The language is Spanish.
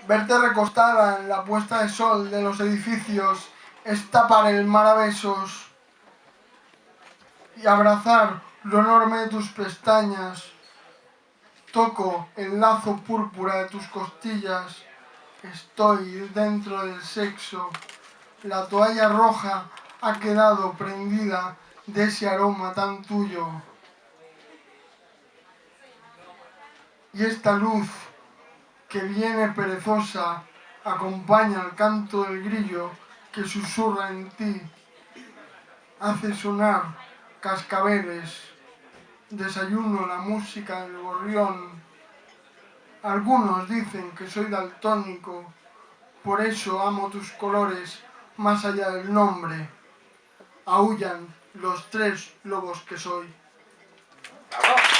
Verte recostada en la puesta de sol de los edificios es tapar el mar a besos y abrazar lo enorme de tus pestañas. Toco el lazo púrpura de tus costillas. Estoy dentro del sexo. La toalla roja ha quedado prendida de ese aroma tan tuyo. Y esta luz que viene perezosa acompaña el canto del grillo que susurra en ti. Hace sonar cascabeles. Desayuno la música del gorrión. Algunos dicen que soy daltónico, por eso amo tus colores más allá del nombre. Aúllan los 3 lobos que soy. ¡Bravo!